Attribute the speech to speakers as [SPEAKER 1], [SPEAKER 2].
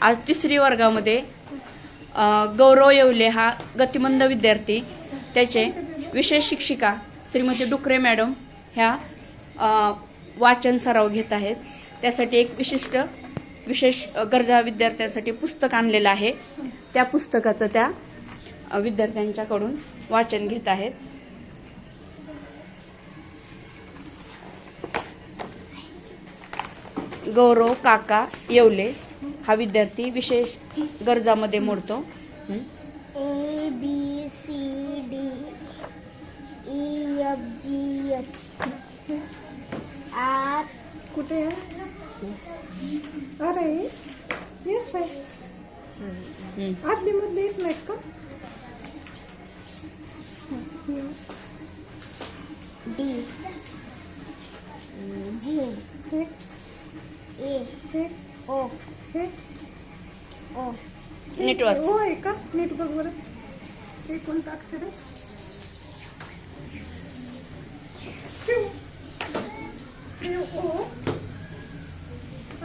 [SPEAKER 1] आज 3री वर्गामध्ये गौरव येवले हा गतिमंद विद्यार्थी त्याचे विशेष शिक्षिका श्रीमती डुकरे मॅडम ह्या वाचन सराव घेत आहेत। त्यासाठी एक विशेष गरजा विद्यार्थ्यांसाठी पुस्तक आणलेलं आहे। त्या पुस्तकाचं त्या विद्यार्थ्यांच्याकडून वाचन घेत आहेत। गौरव काका येवले हा विद्यार्थी विशेष गरजामध्ये मोडतो।
[SPEAKER 2] ABCD EFGH R
[SPEAKER 3] कुठे आहे? अरे येस आहे, आदली मधले येत नाहीत का?
[SPEAKER 2] D G
[SPEAKER 3] हे
[SPEAKER 2] A
[SPEAKER 3] हे
[SPEAKER 2] O
[SPEAKER 3] हे
[SPEAKER 1] नेटवर्क
[SPEAKER 3] हो आहे का? नीट बघ बरं, हे कोणतं अक्षर आहे?